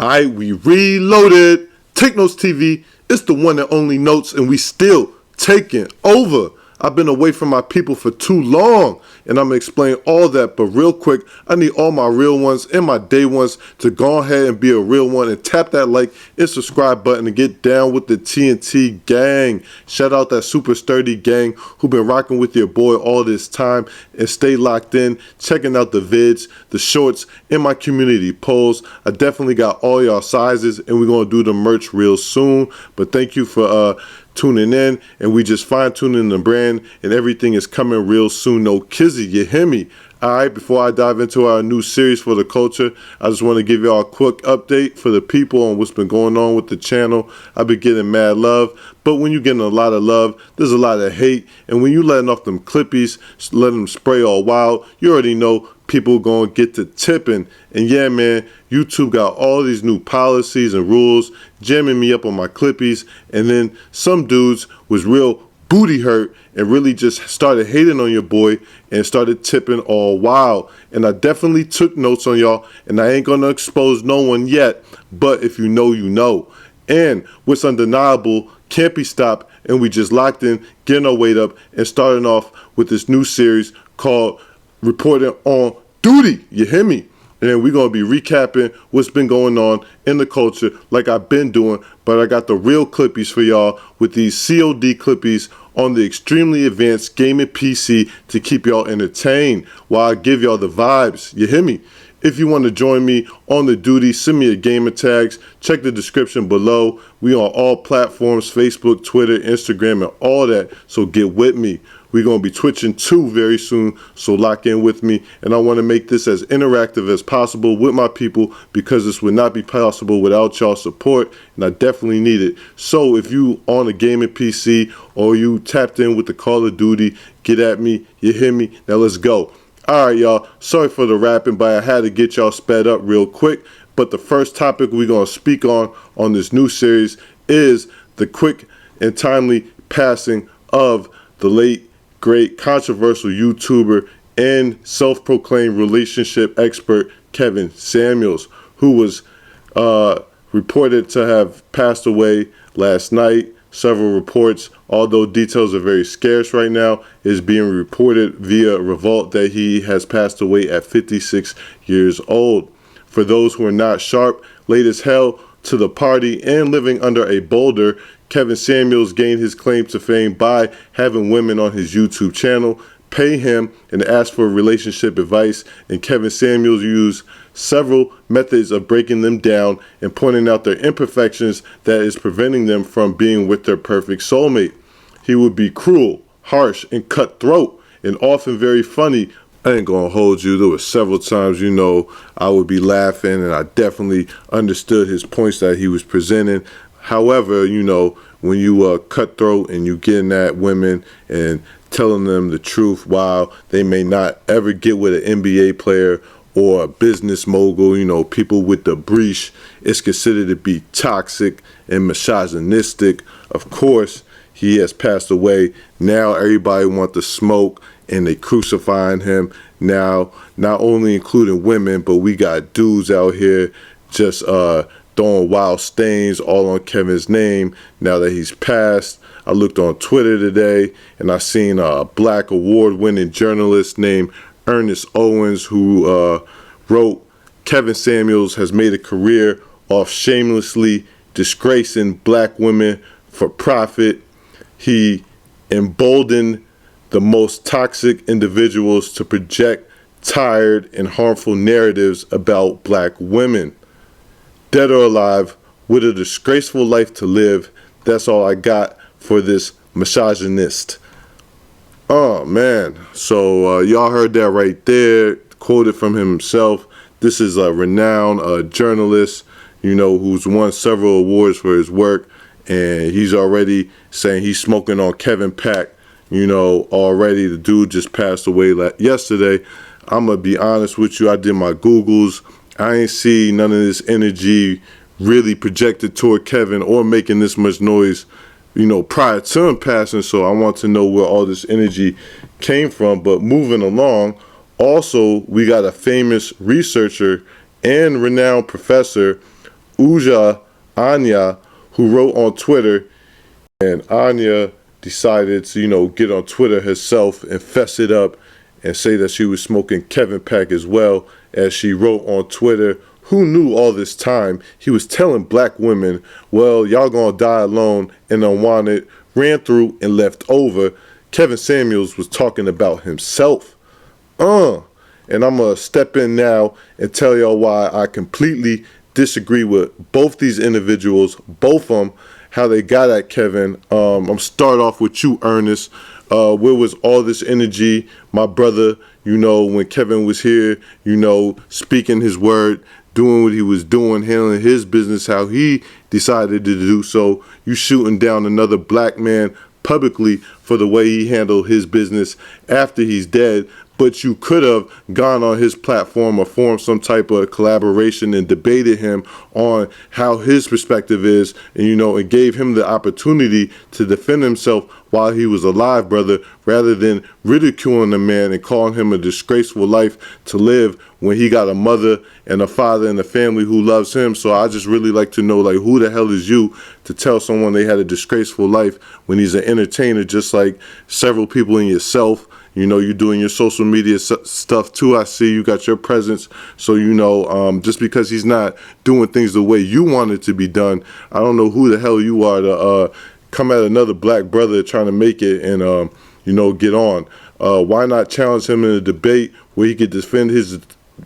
Alright, we reloaded. Take Notes TV. It's the one and only Notes, and we still taking over. I've been away from my people for too long, and I'm going to explain all that. But real quick, I need all my real ones and my day ones to go ahead and be a real one and tap that like and subscribe button and get down with the TNT gang. Shout out that super sturdy gang who been rocking with your boy all this time, and stay locked in, checking out the vids, the shorts, and my community polls. I definitely got all y'all sizes, and we're going to do the merch real soon. But thank you for tuning in, and we just fine-tuning the brand, and everything is coming real soon. No kizzy, you hear me? Alright, before I dive into our new series for the culture, I just want to give y'all a quick update for the people on what's been going on with the channel. I've been getting mad love, but when you're getting a lot of love, there's a lot of hate, and when you letting off them clippies, letting them spray all wild, you already know people gonna get to tipping. And yeah, man, YouTube got all these new policies and rules jamming me up on my clippies, and then some dudes was real booty hurt and really just started hating on your boy and started tipping all wild. And I definitely took notes on y'all, and I ain't gonna expose no one yet, but if you know, you know. And what's undeniable can't be stopped, and we just locked in, getting our weight up, and starting off with this new series called Reporting on Duty. You hear me? And then we're going to be recapping what's been going on in the culture like I've been doing, but I got the real clippies for y'all with these COD clippies on the extremely advanced gaming PC to keep y'all entertained while I give y'all the vibes. You hear me? If you want to join me on the duty, send me a gamer tags. Check the description below. We on all platforms, Facebook, Twitter, Instagram, and all that, so get with me. We're going to be Twitching too very soon, so lock in with me. And I want to make this as interactive as possible with my people, because this would not be possible without y'all support, and I definitely need it. So if you on a gaming PC or you tapped in with the Call of Duty, get at me. You hear me? Now let's go. All right, y'all. Sorry for the rapping, but I had to get y'all sped up real quick. But the first topic we're going to speak on this new series is the quick and timely passing of the late, great, controversial YouTuber and self-proclaimed relationship expert Kevin Samuels, who was reported to have passed away last night. Several reports, although details are very scarce right now, is being reported via Revolt that he has passed away at 56 years old. For those who are not sharp, late as hell to the party and living under a boulder, Kevin Samuels gained his claim to fame by having women on his YouTube channel pay him and ask for relationship advice, and Kevin Samuels used several methods of breaking them down and pointing out their imperfections that is preventing them from being with their perfect soulmate. He would be cruel, harsh, and cutthroat, and often very funny. I ain't gonna hold you, there were several times, you know, I would be laughing, and I definitely understood his points that he was presenting. However, you know, when you cutthroat and you getting at women and telling them the truth while they may not ever get with an NBA player or a business mogul, you know, people with the breach, it's considered to be toxic and misogynistic. Of course, he has passed away. Now everybody wants to smoke, and they crucifying him. Now, not only including women, but we got dudes out here just throwing wild stains all on Kevin's name now that he's passed. I looked on Twitter today, and I seen a black award-winning journalist named Ernest Owens who wrote, Kevin Samuels has made a career off shamelessly disgracing black women for profit. He emboldened the most toxic individuals to project tired and harmful narratives about black women. Dead or alive, with a disgraceful life to live. That's all I got for this misogynist. Oh man, so y'all heard that right there, quoted from himself. This is a renowned journalist, you know, who's won several awards for his work, and he's already saying he's smoking on Kevin Pack. You know, already the dude just passed away yesterday. I'm gonna be honest with you, I did my Googles. I ain't see none of this energy really projected toward Kevin or making this much noise, you know, prior to him passing. So I want to know where all this energy came from. But moving along, also we got a famous researcher and renowned professor Anya, who wrote on Twitter, and Anya decided to, get on Twitter herself and fess it up and say that she was smoking Kevin Pack as well. As she wrote on Twitter, who knew all this time he was telling black women, well, y'all gonna die alone and unwanted, ran through and left over. Kevin Samuels was talking about himself. And I'm gonna step in now and tell y'all why I completely disagree with both these individuals, both of them, how they got at Kevin. I'm start off with you, Ernest. Where was all this energy, my brother, when Kevin was here, speaking his word, doing what he was doing, handling his business, how he decided to do so. You shooting down another black man publicly for the way he handled his business after he's dead. But you could have gone on his platform or formed some type of collaboration and debated him on how his perspective is, and gave him the opportunity to defend himself while he was alive, brother, rather than ridiculing the man and calling him a disgraceful life to live when he got a mother and a father and a family who loves him. So I just really like to know, who the hell is you to tell someone they had a disgraceful life when he's an entertainer, just like several people in yourself. You're doing your social media stuff too. I see you got your presence. So, just because he's not doing things the way you want it to be done, I don't know who the hell you are to come at another black brother trying to make it and, get on. Why not challenge him in a debate where he could defend his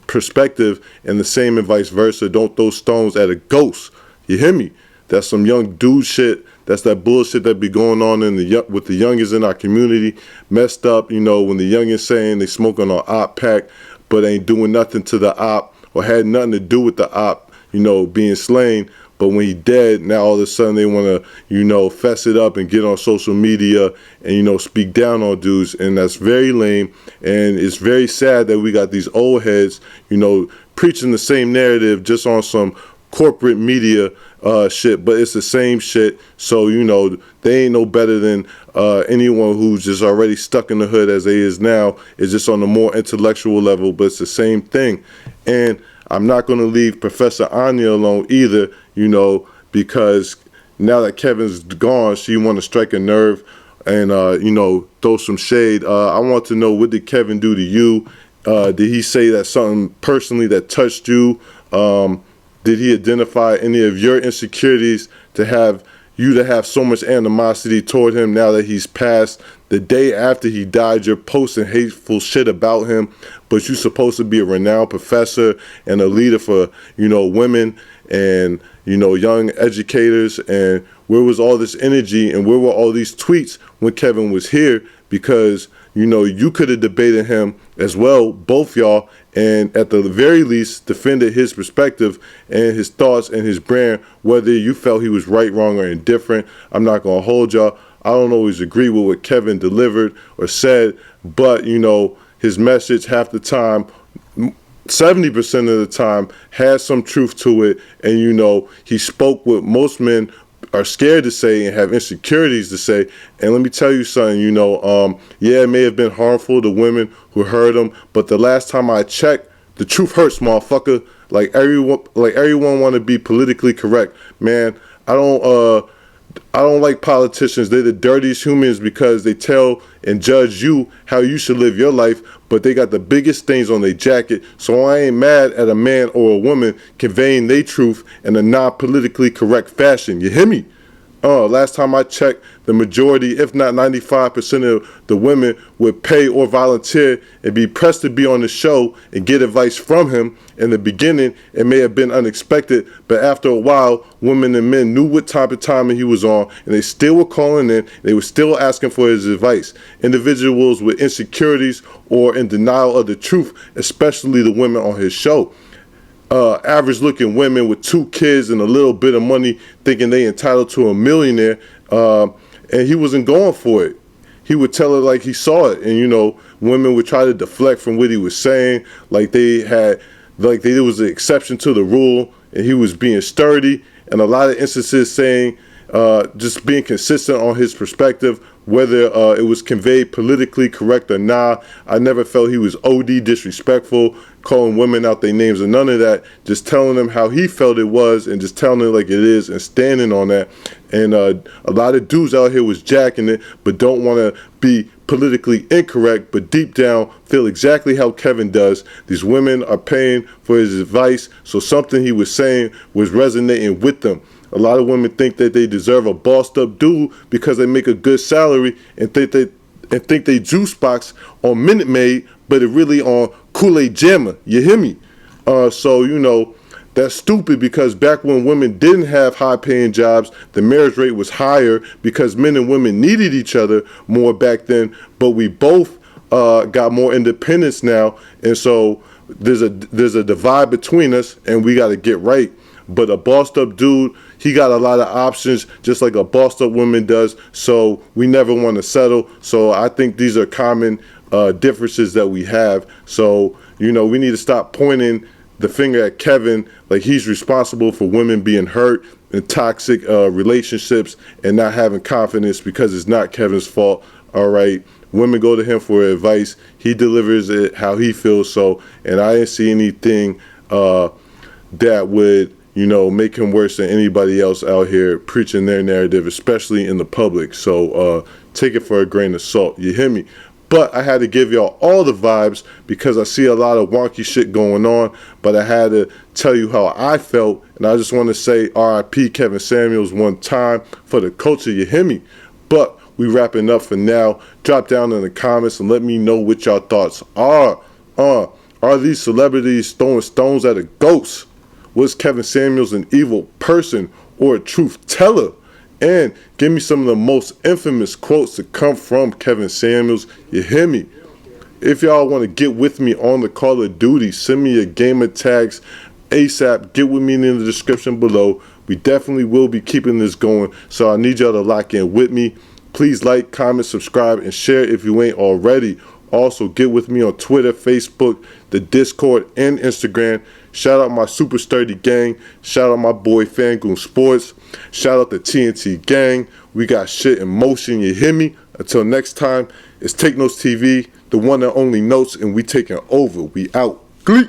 perspective and the same and vice versa? Don't throw stones at a ghost. You hear me? That's some young dude shit. That's that bullshit that be going on with the youngins in our community. Messed up, when the youngins saying they smoking on op pack, but ain't doing nothing to the op or had nothing to do with the op, being slain. But when he dead, now all of a sudden they want to, fess it up and get on social media and, speak down on dudes. And that's very lame. And it's very sad that we got these old heads, preaching the same narrative just on some corporate media shit, but it's the same shit. So they ain't no better than anyone who's just already stuck in the hood as they is now. It's just on a more intellectual level, but it's the same thing. And I'm not going to leave Professor Anya alone either, because now that Kevin's gone, she want to strike a nerve and throw some shade. I want to know, what did Kevin do to you? Did he say that something personally that touched you? Did he identify any of your insecurities to have so much animosity toward him now that he's passed? The day after he died, you're posting hateful shit about him, but you're supposed to be a renowned professor and a leader for, women and, young educators. And where was all this energy and where were all these tweets when Kevin was here? Because, you could have debated him as well, both y'all, and at the very least defended his perspective and his thoughts and his brand, whether you felt he was right, wrong, or indifferent. I'm not going to hold y'all. I don't always agree with what Kevin delivered or said, but, his message half the time, 70% of the time, has some truth to it. And, he spoke what most men are scared to say and have insecurities to say. And let me tell you something, yeah, it may have been harmful to women who heard him, but the last time I checked, the truth hurts, motherfucker. Like everyone want to be politically correct, man. I don't like politicians. They're the dirtiest humans because they tell and judge you how you should live your life, but they got the biggest stains on their jacket. So I ain't mad at a man or a woman conveying their truth in a non-politically correct fashion. You hear me? Last time I checked, the majority, if not 95% of the women would pay or volunteer and be pressed to be on the show and get advice from him. In the beginning, it may have been unexpected, but after a while, women and men knew what type of timing he was on, and they still were calling in, they were still asking for his advice. Individuals with insecurities or in denial of the truth, especially the women on his show. Average looking women with 2 kids and a little bit of money thinking they entitled to a millionaire, and he wasn't going for it. He would tell her like he saw it, and women would try to deflect from what he was saying, like there was an exception to the rule and he was being sturdy, and a lot of instances saying just being consistent on his perspective, whether it was conveyed politically correct or not. I never felt he was OD disrespectful, calling women out their names or none of that. Just telling them how he felt it was and just telling it like it is and standing on that. And a lot of dudes out here was jacking it, but don't want to be politically incorrect, but deep down feel exactly how Kevin does. These women are paying for his advice, so something he was saying was resonating with them. A lot of women think that they deserve a bossed up dude because they make a good salary and think they juice box on Minute Maid, but it really on Kool-Aid Jammer. You hear me? So, you know, that's stupid, because back when women didn't have high-paying jobs, the marriage rate was higher because men and women needed each other more back then, but we both got more independence now, and so there's a divide between us, and we got to get right. But a bossed up dude, he got a lot of options, just like a bossed up woman does, so we never want to settle. So I think these are common differences that we have. So, you know, we need to stop pointing the finger at Kevin like he's responsible for women being hurt in toxic relationships and not having confidence, because it's not Kevin's fault. All right, women go to him for advice. He delivers it how he feels. So, and I didn't see anything that would, you know, make him worse than anybody else out here preaching their narrative, especially in the public. So take it for a grain of salt. You hear me? But I had to give y'all all the vibes because I see a lot of wonky shit going on. But I had to tell you how I felt. And I just want to say RIP Kevin Samuels one time for the culture. You hear me? But we wrapping up for now. Drop down in the comments and let me know what y'all thoughts are. Are these celebrities throwing stones at a ghost? Was Kevin Samuels an evil person or a truth teller? And give me some of the most infamous quotes to come from Kevin Samuels. You hear me? If y'all want to get with me on the Call of Duty, send me your gamer tags ASAP. Get with me in the description below. We definitely will be keeping this going, so I need y'all to lock in with me. Please like, comment, subscribe, and share if you ain't already. Also, get with me on Twitter, Facebook, the Discord, and Instagram. Shout out my super sturdy gang. Shout out my boy Fangoon Sports. Shout out the TNT gang. We got shit in motion. You hear me? Until next time, it's Take Notes TV, the one that only notes, and we taking over. We out. Glee.